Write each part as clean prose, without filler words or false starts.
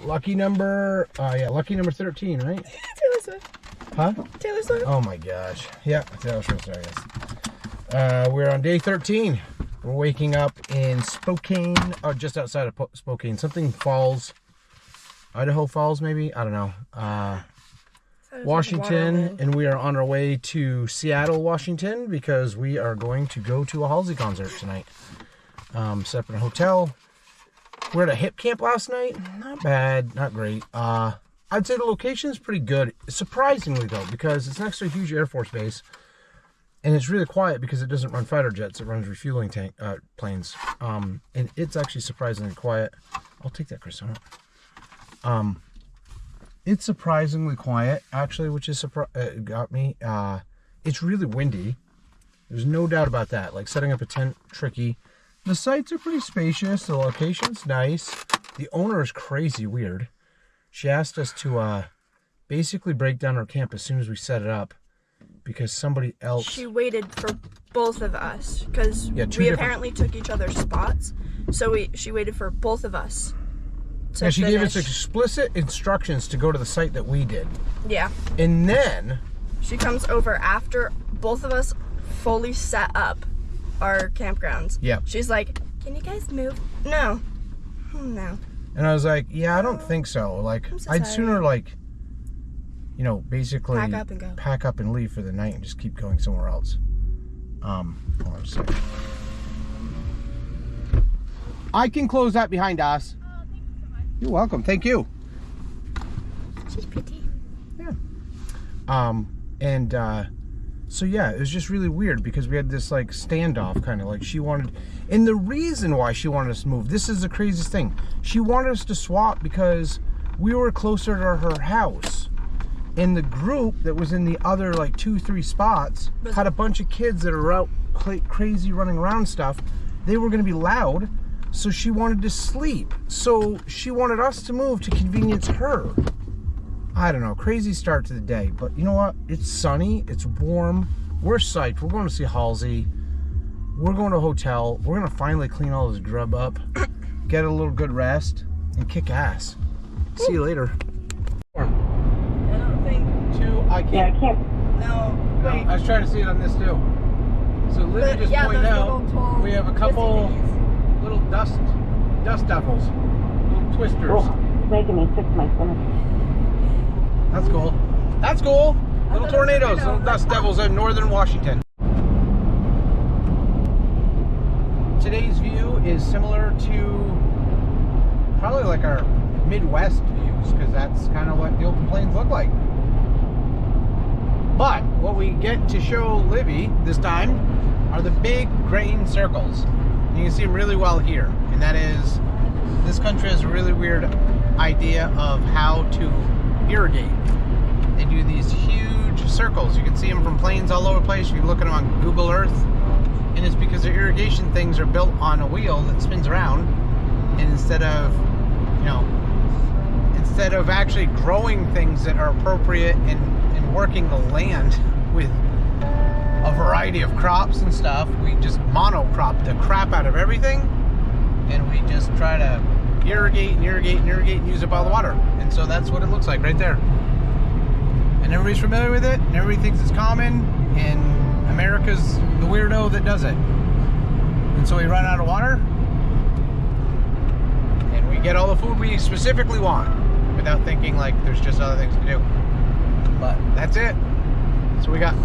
Lucky number 13, right? Taylor Swift. Huh? Taylor Swift. Oh my gosh. Yeah, Taylor Swift, I guess. We're on day 13. We're waking up in Spokane, just outside of Spokane. Something Falls, Idaho Falls, maybe? I don't know. Washington, and we are on our way to Seattle, Washington, because we are going to go to a Halsey concert tonight. Set up in a hotel. We're at a hip camp last night. Not bad, not great. I'd say the location is pretty good. Surprisingly, though, because it's next to a huge Air Force base, and it's really quiet because it doesn't run fighter jets. It runs refueling planes. And it's actually surprisingly quiet. I'll take that, Chris. It's surprisingly quiet, actually, which is got me. It's really windy. There's no doubt about that. Like, setting up a tent, tricky. The sites are pretty spacious. The location's nice. The owner is crazy weird. She asked us to basically break down our camp as soon as we set it up because somebody else... She waited for both of us because we apparently took each other's spots. So she waited for both of us. Yeah, she gave us explicit instructions to go to the site that we did. Yeah. And then... She comes over after both of us fully set up our campgrounds. Yeah. She's like, can you guys move? No. No. And I was like, yeah, I don't think so. Like, I'd sooner, like, you know, basically pack up and go. Pack up and leave for the night and just keep going somewhere else. Hold on a second. I can close that behind us. Oh, thank you so much. You're welcome. Thank you. She's pretty. Yeah. So yeah, it was just really weird because we had this like standoff kind of like she wanted, and the reason why she wanted us to move, this is the craziest thing. She wanted us to swap because we were closer to her house. And the group that was in the other like 2-3 spots had a bunch of kids that are out crazy running around stuff. They were going to be loud. So she wanted to sleep. So she wanted us to move to convenience her. I don't know, crazy start to the day. But you know what? It's sunny, it's warm. We're psyched. We're going to see Halsey. We're going to a hotel. We're going to finally clean all this grub up, get a little good rest, and kick ass. See you later. I don't think... I can't. Yeah, I can't. No, wait. I was trying to see it on this too. So Livy just pointed out we have a couple little dust devils, little twisters. Oh, it's making me sick to my stomach. That's cool. That's cool. Little tornadoes, little dust devils in northern Washington. Today's view is similar to probably like our Midwest views because that's kind of what the open plains look like. But what we get to show Livy this time are the big grain circles. You can see them really well here. And that is, this country has a really weird idea of how to irrigate. They do these huge circles. You can see them from planes all over the place. You can look at them on Google Earth. And it's because their irrigation things are built on a wheel that spins around. And instead of, you know, instead of actually growing things that are appropriate and working the land with a variety of crops and stuff, we just monocrop the crap out of everything. And we just try to irrigate and irrigate and irrigate and use up all the water. And so that's what it looks like right there. And everybody's familiar with it, and everybody thinks it's common, and America's the weirdo that does it. And so we run out of water, and we get all the food we specifically want without thinking like there's just other things to do. But that's it. So we got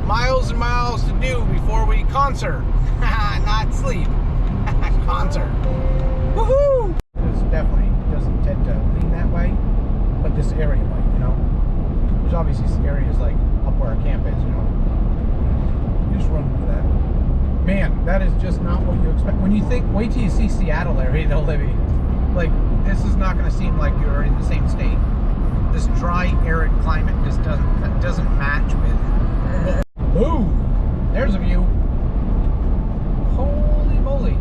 miles and miles to do before we concert. Not sleep. Concert. Woohoo! This definitely doesn't tend to lean that way, but this area might, you know. There's obviously some areas like up where our camp is, you know. You just run for that. Man, that is just not what you expect. When you think, wait till you see Seattle area though, Livy. Like, this is not going to seem like you're in the same state. This dry, arid climate just doesn't match with. Boom! There's a view. Holy moly.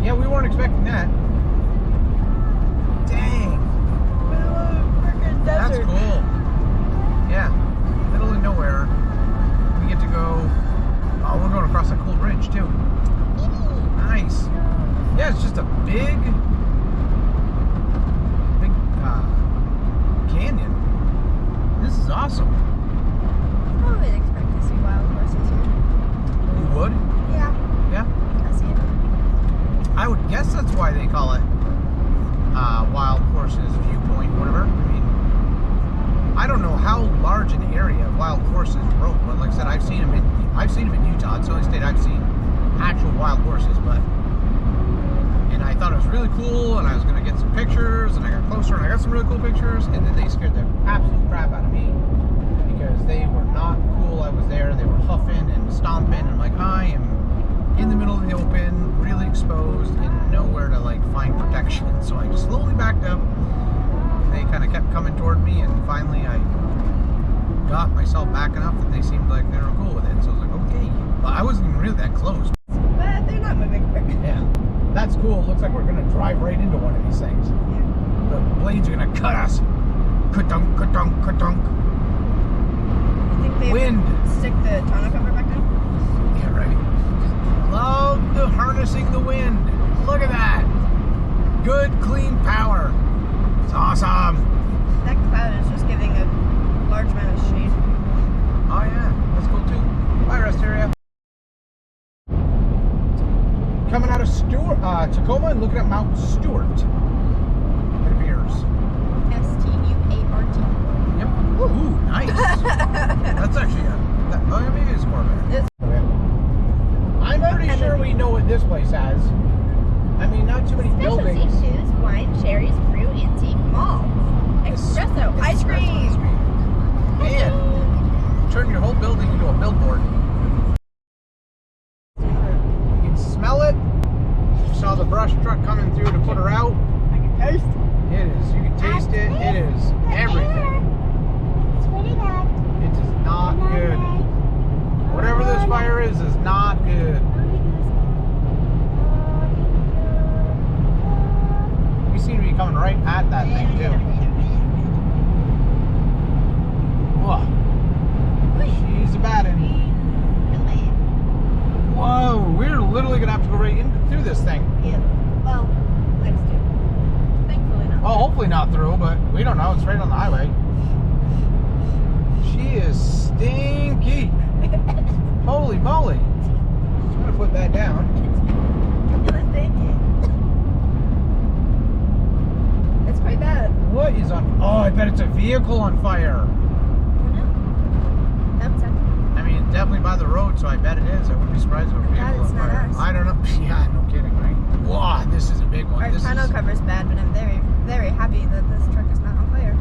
Yeah, we weren't expecting that. Dang. Freaking desert. That's cool. Yeah. Middle of nowhere. We get to go. Oh, we're going across a cool bridge too. Nice. Yeah, it's just a big wild horses rode. But like I said, I've seen them in Utah. It's the only state I've seen actual wild horses. And I thought it was really cool, and I was gonna get some pictures, and I got closer, and I got some really cool pictures, and then they scared the absolute crap out of me because they were not cool. I was there, they were huffing and stomping, and I'm like, I am in the middle of the open, really exposed, and nowhere to like find protection. So I just slowly backed up. They kind of kept coming toward me, and finally I got myself back enough that they seemed like they were cool with it. So I was like, okay. Well, I wasn't even really that close. But they're not moving quick. Yeah. That's cool. It looks like we're going to drive right into one of these things. Yeah. The blades are going to cut us. Ka-dunk, ka-dunk, ka-dunk. You think they Wind. stick the tonneau cover back down? Yeah, right. Love the harnessing the wind. Look at that. Good, clean power. It's awesome. That cloud is just giving a large amount of shade. Oh, yeah. That's cool, too. Bye, rest area. Coming out of Tacoma and looking at Mount Stewart. It appears. S-T-U-A-R-T. Yep. Ooh, nice. That's actually maybe it's more better. I'm pretty sure we know what this place has. I mean, not too many buildings. Specialty shoes, wine, cherries, fruit, antique, mall. Espresso, ice cream. Man, turn your whole building into a billboard. You can smell it. You saw the brush truck coming through to put her out. I can taste It is. You can taste it. It is everything. It's pretty bad. It is not good. Whatever this fire is not good. We seem to be coming right at that thing too. Whoa. She's a bad one. Whoa, we're literally gonna have to go right in through this thing. Yeah. Well, next to. Thankfully not. Oh, hopefully not through, but we don't know. It's right on the highway. She is stinky. Holy moly. I'm gonna put that down. It's quite bad. What is on? Oh, I bet it's a vehicle on fire. I mean, it's definitely by the road, so I bet it is. I wouldn't be surprised if it was a vehicle it's on not fire. us. I don't know. Yeah, no kidding, right? Wow, this is a big one. Our This tonneau is cover's bad, but I'm very, very happy that this truck is not on fire.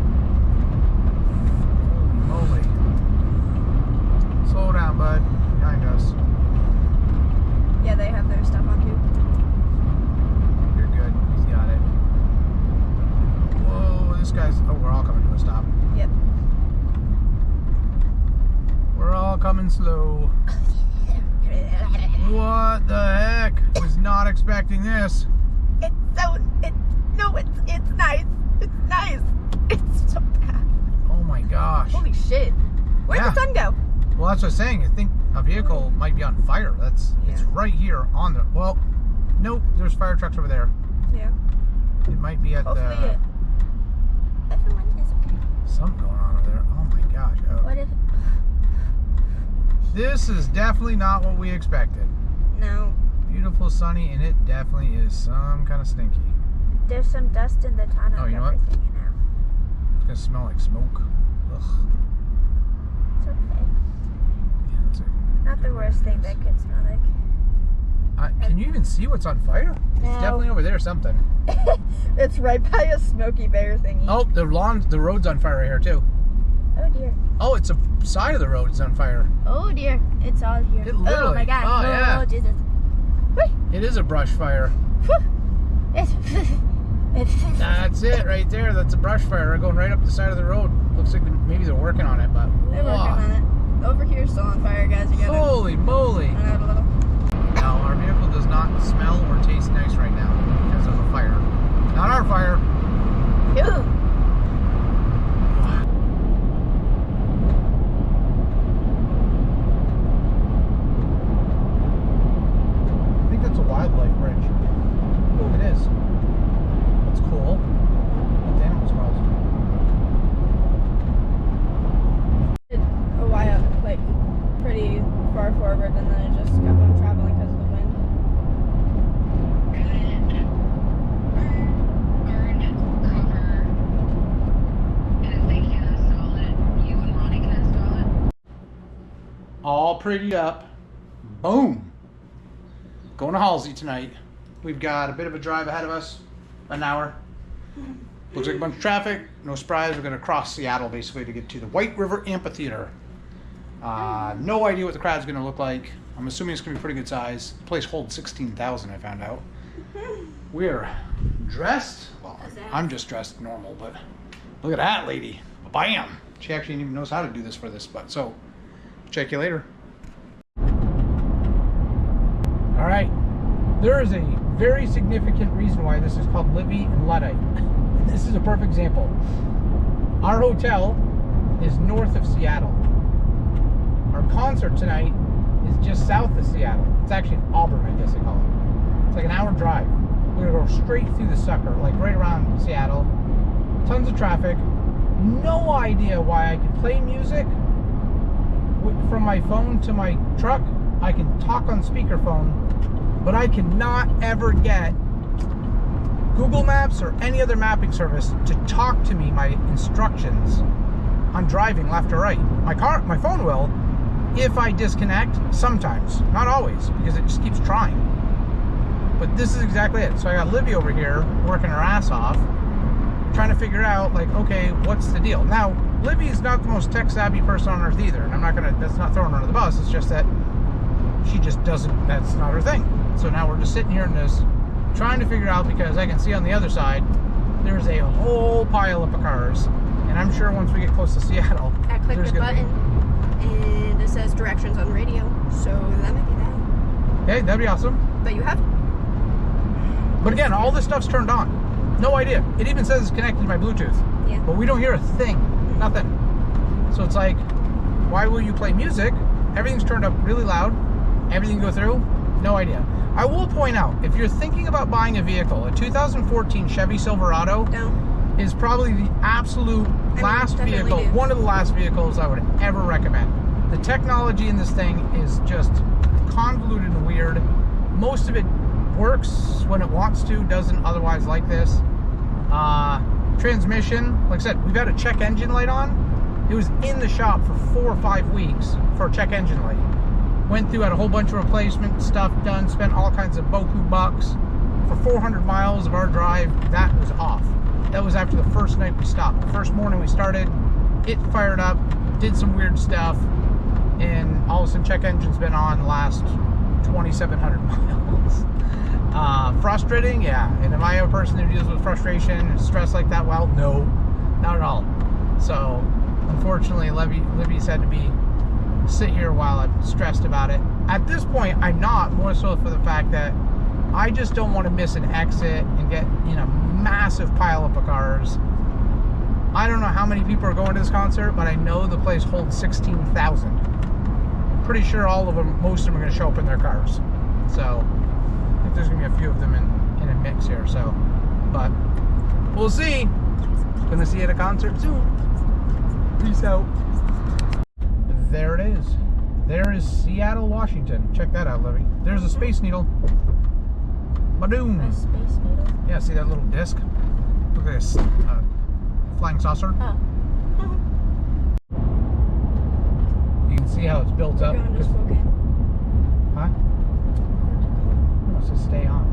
holy moly. Slow down, bud. Behind us. Yeah, they have their stuff on too. You're good. He's got it. Whoa, this guy's. Oh, we're all coming to a stop. Yep. We're all coming slow. What the heck? Was not expecting this. It's nice. It's nice. It's so bad. Oh my gosh. Holy shit. Where'd Yeah. the sun go? Well, that's what I'm saying. I think a vehicle might be on fire. It's right here on the. Well, nope. There's fire trucks over there. Yeah. It might be at Hopefully Everyone is okay. something going on over there. Oh my gosh. Oh. What if? This is definitely not what we expected. No. Beautiful, sunny, and it definitely is some kind of stinky. There's some dust in the tonneau. Oh, you know what? It's It's gonna smell like smoke. Ugh. okay. Yeah, that's it. Not the worst thing that could smell like. Can you even see what's on fire? It's No. definitely over there. Something. It's right by a Smoky Bear thingy. Oh, the road's on fire right here too. Oh dear. Oh, it's a side of the road is on fire. Oh dear. It's all here. It literally- Oh my god. oh, yeah. Jesus. It is a brush fire. That's it right there. That's a brush fire going right up the side of the road. Looks like maybe they're working on it, but They're working on it. Over here, still on fire, guys. You gotta holy moly! run out a little. Now our vehicle does not smell or taste nice right now because of the fire. Not our fire. Ew. I think that's a wildlife bridge. It is. That's cool. That's animals crossed. A while, like, pretty far forward, and then it just kept on traveling because of the wind. all prettied up. Boom. Going to Halsey tonight. We've got a bit of a drive ahead of us, an hour. Looks like a bunch of traffic. No surprise, we're going to cross Seattle basically to get to the White River Amphitheater. No idea what the crowd's going to look like. I'm assuming it's going to be pretty good size. The place holds 16,000, I found out. We're dressed. Well, I'm just dressed normal, but look at that lady. Bam! She actually even knows how to do this for this, but so check you later. All right. There is a very significant reason why this is called Libby and Luddite. This is a perfect example. Our hotel is north of Seattle. Our concert tonight is just south of Seattle. It's actually in Auburn, I guess they call it. It's like an hour drive. We're gonna go straight through the sucker, like right around Seattle. Tons of traffic. No idea why I could play music from my phone to my truck. I can talk on speakerphone, but I cannot ever get Google Maps or any other mapping service to talk to me my instructions on driving left or right. My phone will if I disconnect sometimes, not always, because it just keeps trying. But this is exactly it. So I got Libby over here working her ass off, trying to figure out, like, okay, what's the deal? Now, Libby is not the most tech savvy person on earth either, and that's not throwing her under the bus. It's just that she just doesn't, that's not her thing. So now we're just sitting here in this, trying to figure out, because I can see on the other side, there's a whole pile up of cars, and I'm sure once we get close to Seattle, I clicked the button, and it says directions on radio, so that might be that. Okay, that'd be awesome. But you have. But again, all this stuff's turned on. No idea. It even says it's connected to my Bluetooth. Yeah. But we don't hear a thing. Nothing. So it's like, why will you play music? Everything's turned up really loud. Everything go through? No idea. I will point out, if you're thinking about buying a vehicle, a 2014 Chevy Silverado is probably the absolute last vehicle, one of the last vehicles I would ever recommend. The technology in this thing is just convoluted and weird. Most of it works when it wants to, doesn't otherwise like this. Transmission, like I said, we've got a check engine light on. It was in the shop for 4 or 5 weeks for a check engine light. Went through, had a whole bunch of replacement stuff done, spent all kinds of boku bucks. For 400 miles of our drive, that was off. That was after the first night we stopped. The first morning we started, it fired up, did some weird stuff, and all of a sudden check engine's been on the last 2,700 miles. Frustrating, yeah. And am I a person who deals with frustration and stress like that? Well, no, not at all. So, unfortunately, Libby's had to sit here while I'm stressed about it. At this point, I'm not, more so for the fact that I just don't want to miss an exit and get in a massive pile up of cars. I don't know how many people are going to this concert, but I know the place holds 16,000. Pretty sure all of them, most of them are going to show up in their cars. So, I think there's going to be a few of them in a mix here. So, but we'll see. Going to see you at a concert soon. Peace out. There it is. There is Seattle, Washington. Check that out, Libby. There's a Space Needle. Badoom. A Space Needle? Yeah, see that little disc? Look like a flying saucer. Oh. You can see how it's built up. We're going to Spokane. Huh? No, it says stay on.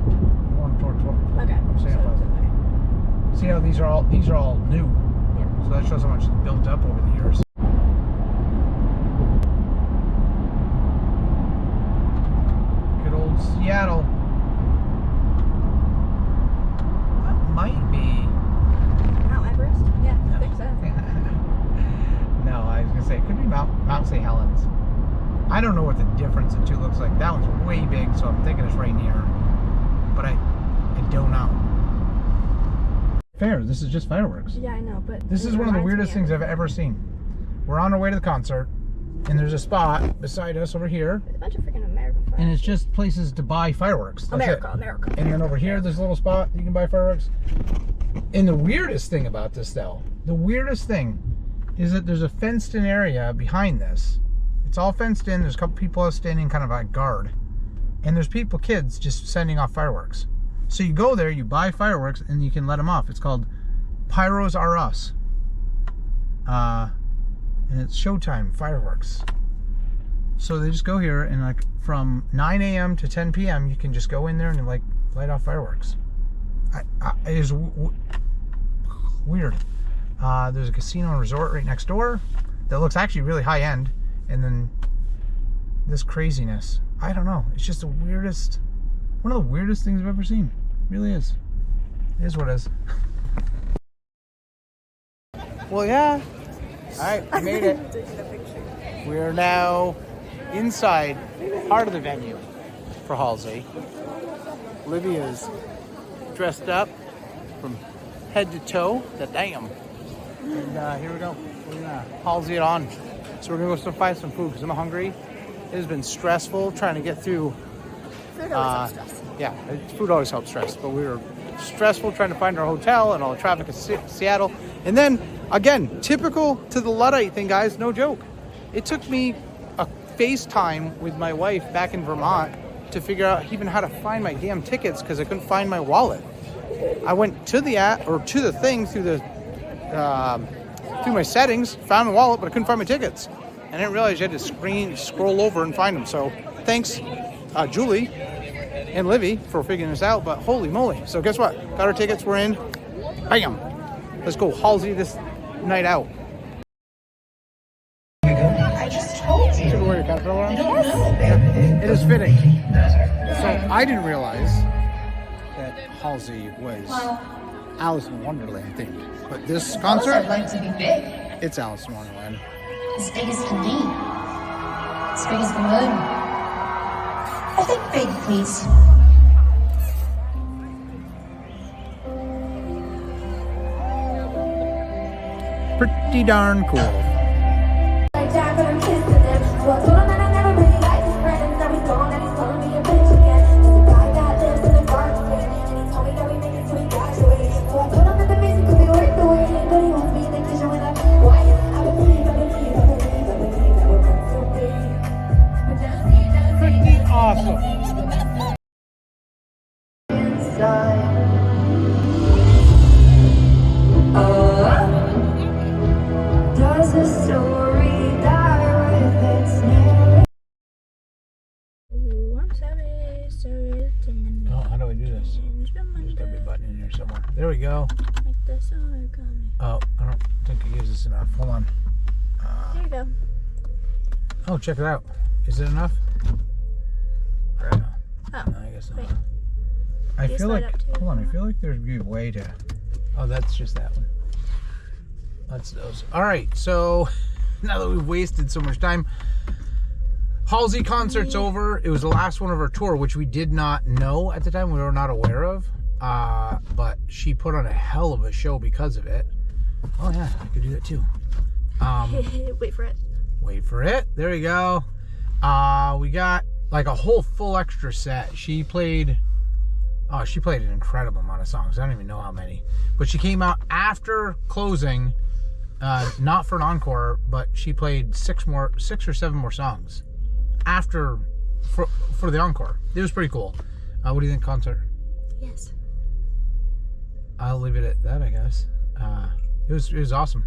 Going towards what? Okay. I'm saying okay. See how these are all new. Yeah. So that shows how much it's built up over the years. Good old Seattle. That might be Mount Everest? Yeah, I think so. No, I was gonna say it could be Mount St. Helens. I don't know what the difference the two looks like. That one's way big, so I'm thinking it's right near. But I don't know. Fair. This is just fireworks. Yeah, I know, but This is one of the weirdest things I've ever seen. We're on our way to the concert, and there's a spot beside us over here, a bunch of freaking American fireworks. and it's just places to buy fireworks. That's America. it. And then over here, there's a little spot you can buy fireworks. And the weirdest thing about this, though, is that there's a fenced-in area behind this. It's all fenced in. There's a couple people standing kind of like guard, and there's kids just sending off fireworks. So you go there, you buy fireworks, and you can let them off. It's called Pyros R Us. And it's Showtime fireworks. So they just go here, and like from 9 a.m. to 10 p.m. you can just go in there and like light off fireworks. It is weird. There's a casino and resort right next door that looks actually really high end, and then this craziness. I don't know. It's just the weirdest, one of the weirdest things I've ever seen. It really is. It is what it is. Well, yeah. All right, we made it. We are now inside part of the venue for Halsey. Olivia's dressed up from head to toe. Damn. And here we go. We're gonna Halsey it on. So we're gonna go find some food because I'm hungry. It has been stressful trying to get through. Food always helps stress. Yeah, food always helps stress. But we were stressful trying to find our hotel and all the traffic in Seattle. And then again, typical to the Luddite thing, guys. No joke. It took me a FaceTime with my wife back in Vermont to figure out even how to find my damn tickets because I couldn't find my wallet. I went to the app or to the thing through the through my settings, found the wallet, but I couldn't find my tickets. And I didn't realize you had to scroll over and find them. So thanks, Julie and Livy for figuring this out. But holy moly! So guess what? Got our tickets. We're in. Bam! Let's go Halsey this night out. I just told you. Should we wear your caterpillar on? Yes. It is fitting. So I didn't realize that Halsey was Alice in Wonderland themed. But this concert, I'd like to be big. it's Alice in Wonderland. As big as can be. As big as the moon. I think big, please. Pretty darn cool. Awesome. Does a story die with its name? Ooh, I'm sorry. Oh, how do I do this? There's gotta be a button in here somewhere. There we go. Like the sun coming. Oh, I don't think it gives us enough. Hold on. There you go. Oh, check it out. Is it enough? Oh, No, I guess not. wait. I These feel light like, up too. hold on, I feel like there'd be a way to, oh, that's just that one. That's those. All right, so now that we've wasted so much time, Halsey concert's over. It was the last one of her tour, which we did not know at the time. We were not aware of, but she put on a hell of a show because of it. Oh yeah, I could do that too. Wait for it. Wait for it. There we go. We got like a whole full extra set. She played an incredible amount of songs. I don't even know how many. But she came out after closing, not for an encore, but she played 6 or 7 more songs after for the encore. It was pretty cool. What do you think, concert? Yes. I'll leave it at that, I guess. It was awesome.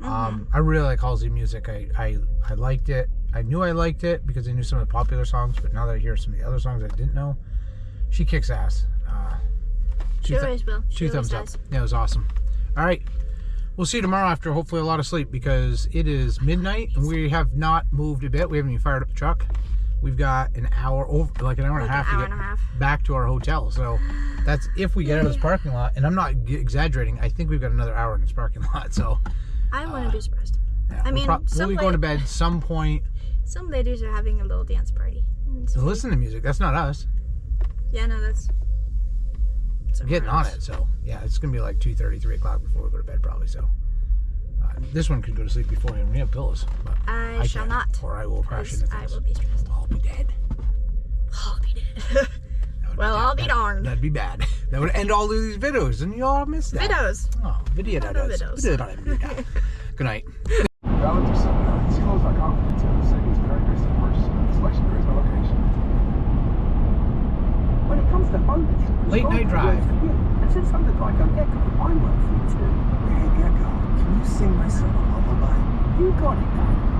I really like Halsey music. I liked it. I knew I liked it because I knew some of the popular songs, but now that I hear some of the other songs I didn't know, she kicks ass. She always will. Two thumbs up. Yeah, it was awesome. All right. We'll see you tomorrow after hopefully a lot of sleep because it is midnight and we have not moved a bit. We haven't even fired up the truck. We've got an hour and a half to get back to our hotel. So that's if we get out of this parking lot. And I'm not exaggerating. I think we've got another hour in this parking lot. So I wouldn't be surprised. yeah, I mean, we'll be going to bed some point. Some ladies are having a little dance party. So listen to music. That's not us. Yeah, no, that's getting on it. So yeah, it's gonna be like 2:30, 3 o'clock before we go to bed probably. So this one could go to sleep beforehand. We have pillows. But I shall not. Or I will crash into things. I will be stressed. I'll be dead. I'll be dead. Well, I'll be darned. That'd be bad. That would end all of these videos, and you all missed that. Videos. Oh, video. Good night. When it comes to mortgage, Late night drive. And since I'm the guy go Gecko, I work for you too. Yeah, Gecko, can you sing my son a lullaby? You got it, Dad.